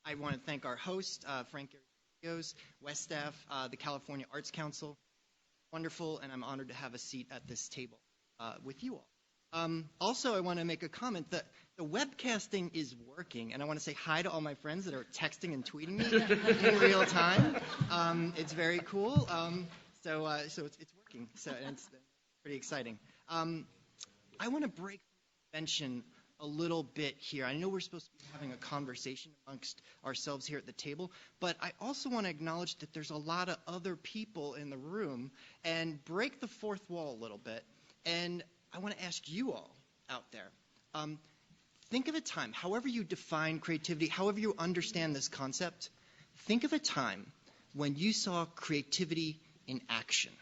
I want to thank our host, Frank Gehry, WESTAF, the California Arts Council. Wonderful, and I'm honored to have a seat at this table with you all. Also, I want to make a comment that the webcasting is working, and I want to say hi to all my friends that are texting and tweeting me in real time. It's very cool. So it's working. So it's pretty exciting. I want to break convention a little bit here. I know we're supposed to be having a conversation amongst ourselves here at the table, but I also want to acknowledge that there's a lot of other people in the room and break the fourth wall a little bit. And I want to ask you all out there, think of a time, however you define creativity, however you understand this concept, think of a time when you saw creativity in action.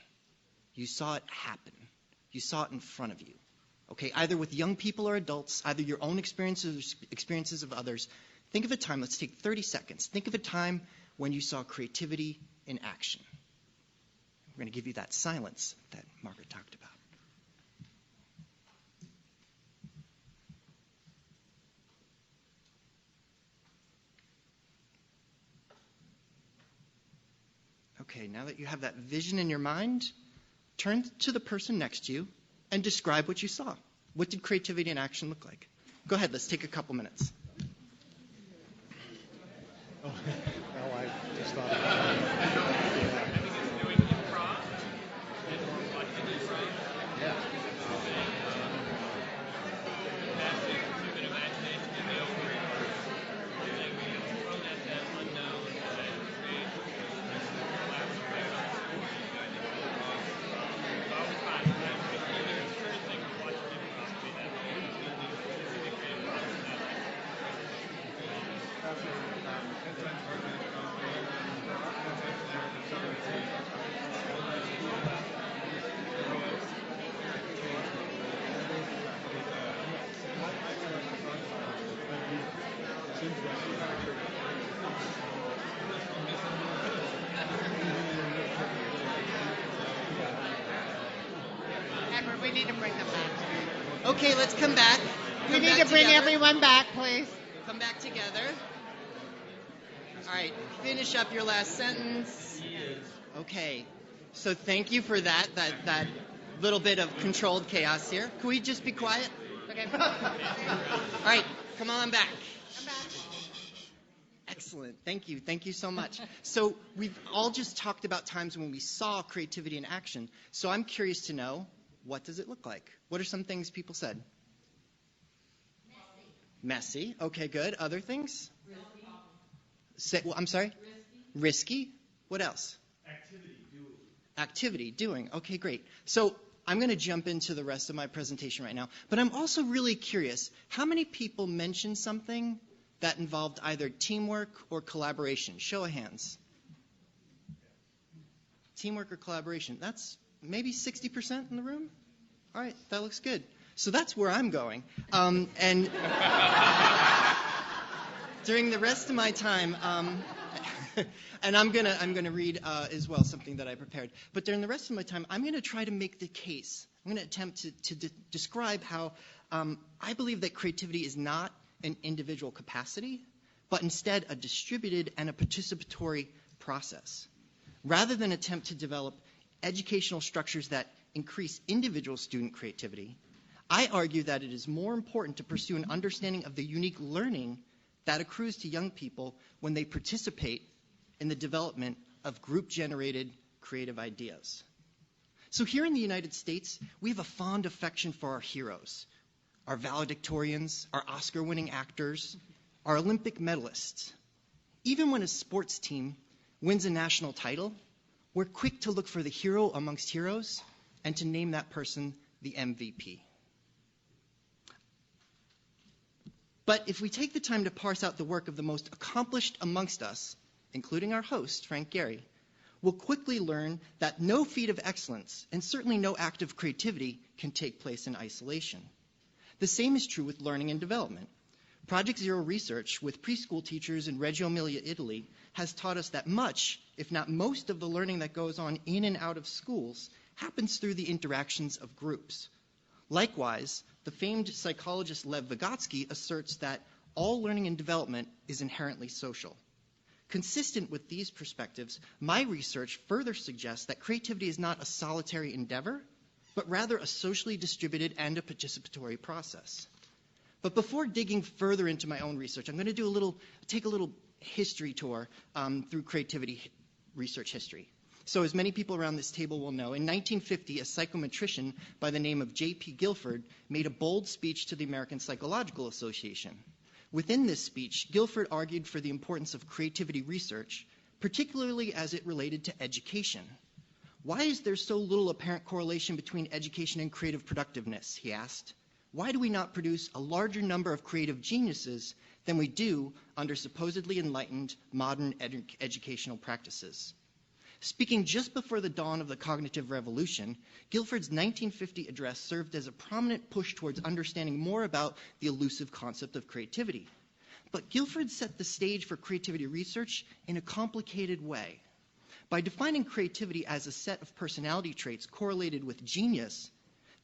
You saw it happen. You saw it in front of you. Okay, either with young people or adults, either your own experiences of others. Think of a time, let's take 30 seconds. Think of a time when you saw creativity in action. We're going to give you that silence that Margaret talked about. Okay, now that you have that vision in your mind, turn to the person next to you and describe what you saw. What did creativity in action look like? Go ahead, let's take a couple minutes. Oh, well, I just thought about it. Doing improv and watching improv. Yeah. Have an imagination to be over and thrown at that unknown and create Edward, we need to bring them back. Okay, let's come back. We need to bring everyone back, please. Come back together. All right, finish up your last sentence. Okay, so thank you for that little bit of controlled chaos here. Can we just be quiet? Okay. All right, come on back. Come back. Excellent. Thank you. Thank you so much. So we've all just talked about times when we saw creativity in action. So I'm curious to know, what does it look like? What are some things people said? Messy. Okay, good. Other things? I'm sorry? Risky. What else? Activity, doing. Okay, great. So I'm going to jump into the rest of my presentation right now. But I'm also really curious, how many people mentioned something that involved either teamwork or collaboration? Show of hands. Teamwork or collaboration. That's maybe 60% in the room? All right, that looks good. So that's where I'm going. And during the rest of my time, and I'm gonna read as well something that I prepared. But during the rest of my time, I'm going to try to make the case. I'm going to attempt to describe how I believe that creativity is not an individual capacity, but instead a distributed and a participatory process. Rather than attempt to develop educational structures that increase individual student creativity, I argue that it is more important to pursue an understanding of the unique learning that accrues to young people when they participate in the development of group-generated creative ideas. So here in the United States, we have a fond affection for our heroes, our valedictorians, our Oscar-winning actors, our Olympic medalists. Even when a sports team wins a national title, we're quick to look for the hero amongst heroes and to name that person the MVP. But if we take the time to parse out the work of the most accomplished amongst us, including our host, Frank Gehry, we'll quickly learn that no feat of excellence, and certainly no act of creativity, can take place in isolation. The same is true with learning and development. Project Zero research with preschool teachers in Reggio Emilia, Italy, has taught us that much, if not most, of the learning that goes on in and out of schools happens through the interactions of groups. Likewise, the famed psychologist Lev Vygotsky asserts that all learning and development is inherently social. Consistent with these perspectives, my research further suggests that creativity is not a solitary endeavor, but rather a socially distributed and a participatory process. But before digging further into my own research, I'm going to take a little history tour through creativity research history. So as many people around this table will know, in 1950, a psychometrician by the name of J.P. Guilford made a bold speech to the American Psychological Association. Within this speech, Guilford argued for the importance of creativity research, particularly as it related to education. Why is there so little apparent correlation between education and creative productiveness, he asked. Why do we not produce a larger number of creative geniuses than we do under supposedly enlightened modern educational practices? Speaking just before the dawn of the cognitive revolution, Guilford's 1950 address served as a prominent push towards understanding more about the elusive concept of creativity. But Guilford set the stage for creativity research in a complicated way. By defining creativity as a set of personality traits correlated with genius,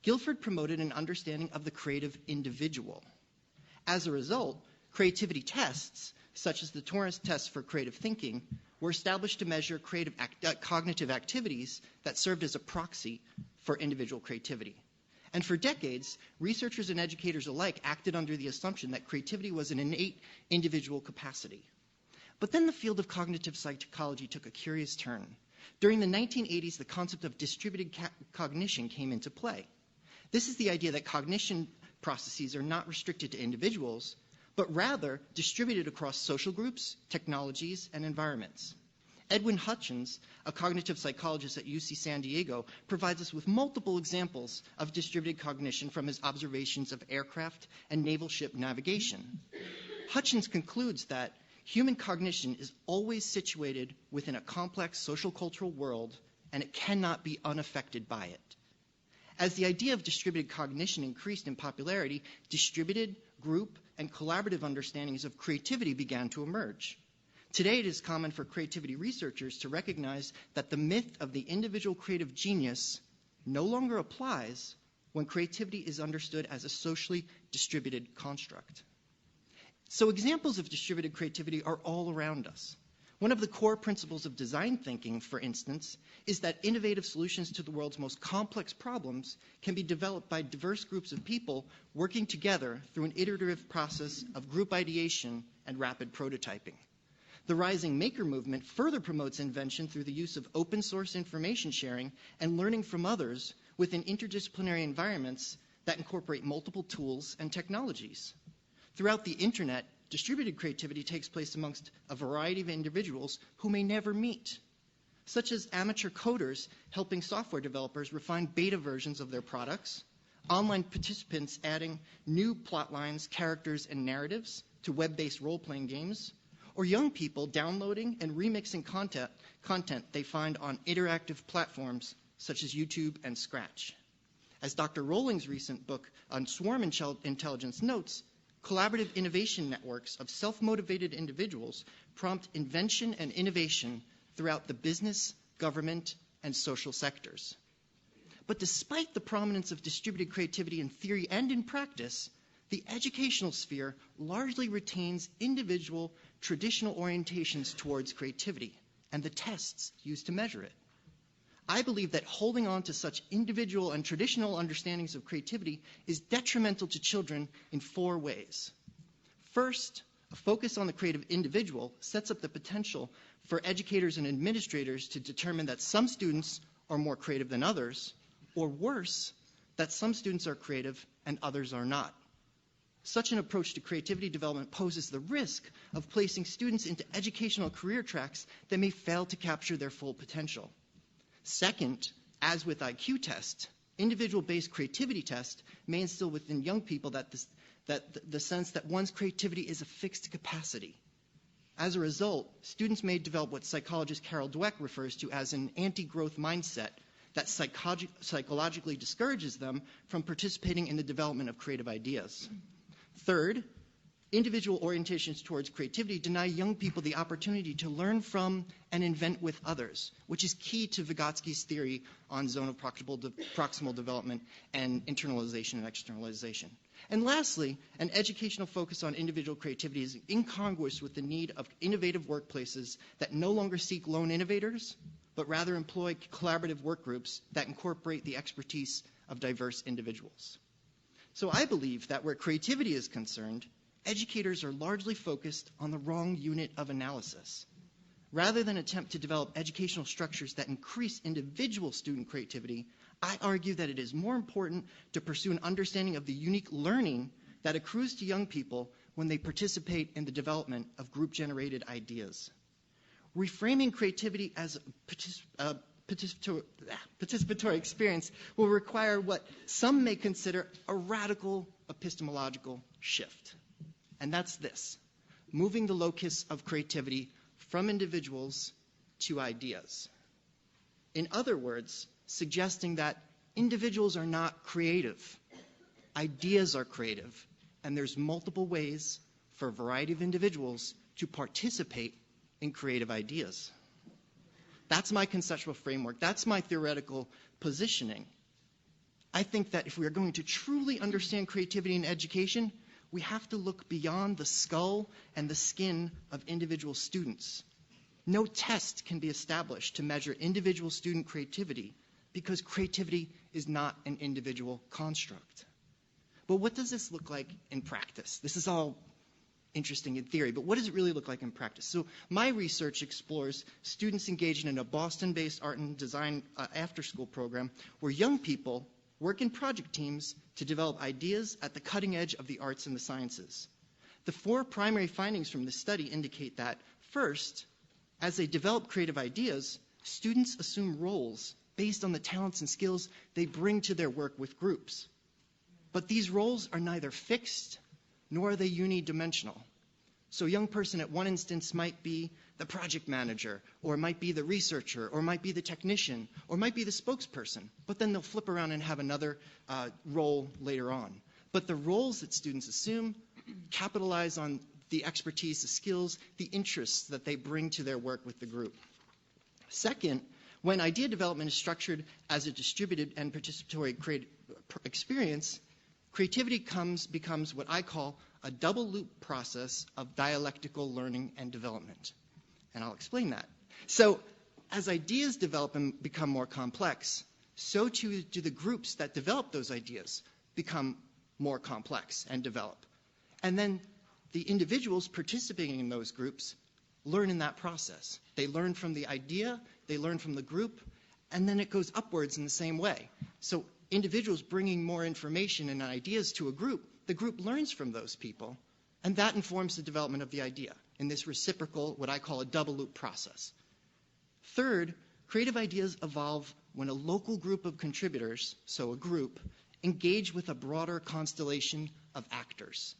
Guilford promoted an understanding of the creative individual. As a result, creativity tests, such as the Torrance test for creative thinking, were established to measure cognitive activities that served as a proxy for individual creativity. And for decades, researchers and educators alike acted under the assumption that creativity was an innate individual capacity. But then the field of cognitive psychology took a curious turn. During the 1980s, the concept of distributed cognition came into play. This is the idea that cognition processes are not restricted to individuals, but rather distributed across social groups, technologies, and environments. Edwin Hutchins, a cognitive psychologist at UC San Diego, provides us with multiple examples of distributed cognition from his observations of aircraft and naval ship navigation. Hutchins concludes that human cognition is always situated within a complex social cultural world, and it cannot be unaffected by it. As the idea of distributed cognition increased in popularity, distributed, group, and collaborative understandings of creativity began to emerge. Today, it is common for creativity researchers to recognize that the myth of the individual creative genius no longer applies when creativity is understood as a socially distributed construct. So examples of distributed creativity are all around us. One of the core principles of design thinking, for instance, is that innovative solutions to the world's most complex problems can be developed by diverse groups of people working together through an iterative process of group ideation and rapid prototyping. The rising maker movement further promotes invention through the use of open source information sharing and learning from others within interdisciplinary environments that incorporate multiple tools and technologies. Throughout the internet, distributed creativity takes place amongst a variety of individuals who may never meet, such as amateur coders helping software developers refine beta versions of their products, online participants adding new plot lines, characters, and narratives to web-based role-playing games, or young people downloading and remixing content they find on interactive platforms such as YouTube and Scratch. As Dr. Rolling's recent book on swarm intelligence notes, collaborative innovation networks of self-motivated individuals prompt invention and innovation throughout the business, government, and social sectors. But despite the prominence of distributed creativity in theory and in practice, the educational sphere largely retains individual, traditional orientations towards creativity and the tests used to measure it. I believe that holding on to such individual and traditional understandings of creativity is detrimental to children in 4 ways. First, a focus on the creative individual sets up the potential for educators and administrators to determine that some students are more creative than others, or worse, that some students are creative and others are not. Such an approach to creativity development poses the risk of placing students into educational career tracks that may fail to capture their full potential. Second, as with IQ tests, individual-based creativity tests may instill within young people the sense that one's creativity is a fixed capacity. As a result, students may develop what psychologist Carol Dweck refers to as an anti-growth mindset that psychologically discourages them from participating in the development of creative ideas. Third, individual orientations towards creativity deny young people the opportunity to learn from and invent with others, which is key to Vygotsky's theory on zone of proximal development and internalization and externalization. And lastly, an educational focus on individual creativity is incongruous with the need of innovative workplaces that no longer seek lone innovators, but rather employ collaborative work groups that incorporate the expertise of diverse individuals. So I believe that where creativity is concerned, educators are largely focused on the wrong unit of analysis. Rather than attempt to develop educational structures that increase individual student creativity, I argue that it is more important to pursue an understanding of the unique learning that accrues to young people when they participate in the development of group-generated ideas. Reframing creativity as a participatory experience will require what some may consider a radical epistemological shift. And that's this: moving the locus of creativity from individuals to ideas. In other words, suggesting that individuals are not creative. Ideas are creative, and there's multiple ways for a variety of individuals to participate in creative ideas. That's my conceptual framework. That's my theoretical positioning. I think that if we are going to truly understand creativity in education, we have to look beyond the skull and the skin of individual students. No test can be established to measure individual student creativity because creativity is not an individual construct. But what does this look like in practice? This is all interesting in theory, but what does it really look like in practice? So my research explores students engaged in a Boston-based art and design after-school program where young people work in project teams to develop ideas at the cutting edge of the arts and the sciences. The 4 primary findings from this study indicate that, first, as they develop creative ideas, students assume roles based on the talents and skills they bring to their work with groups. But these roles are neither fixed nor are they unidimensional. So a young person at one instance might be the project manager, or might be the researcher, or might be the technician, or might be the spokesperson, but then they'll flip around and have another role later on. But the roles that students assume capitalize on the expertise, the skills, the interests that they bring to their work with the group. Second, when idea development is structured as a distributed and participatory experience, creativity becomes what I call a double loop process of dialectical learning and development. And I'll explain that. So as ideas develop and become more complex, so too do the groups that develop those ideas become more complex and develop. And then the individuals participating in those groups learn in that process. They learn from the idea, they learn from the group, and then it goes upwards in the same way. So individuals bringing more information and ideas to a group, the group learns from those people, and that informs the development of the idea in this reciprocal, what I call a double loop process. Third, creative ideas evolve when a local group of contributors, so a group, engage with a broader constellation of actors.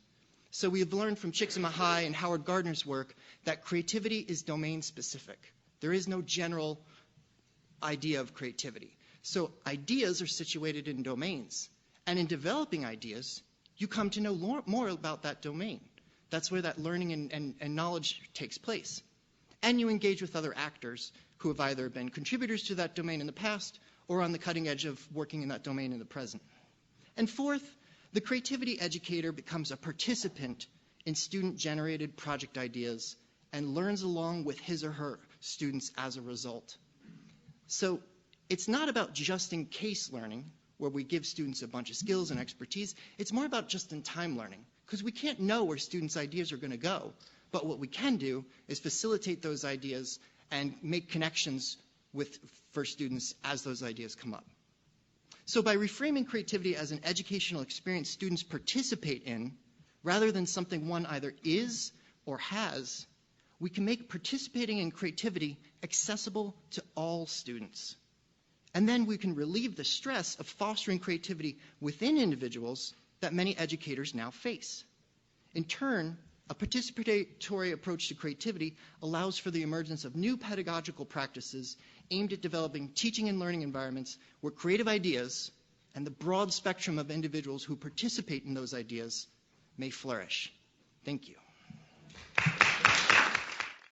So we have learned from Csikszentmihalyi and Howard Gardner's work that creativity is domain specific. There is no general idea of creativity. So ideas are situated in domains. And in developing ideas, you come to know more about that domain. That's where that learning and knowledge takes place. And you engage with other actors who have either been contributors to that domain in the past or on the cutting edge of working in that domain in the present. And fourth, the creativity educator becomes a participant in student-generated project ideas and learns along with his or her students as a result. So it's not about just-in-case learning, where we give students a bunch of skills and expertise. It's more about just-in-time learning, because we can't know where students' ideas are going to go. But what we can do is facilitate those ideas and make connections for students as those ideas come up. So by reframing creativity as an educational experience students participate in, rather than something one either is or has, we can make participating in creativity accessible to all students. And then we can relieve the stress of fostering creativity within individuals that many educators now face. In turn, a participatory approach to creativity allows for the emergence of new pedagogical practices aimed at developing teaching and learning environments where creative ideas and the broad spectrum of individuals who participate in those ideas may flourish. Thank you.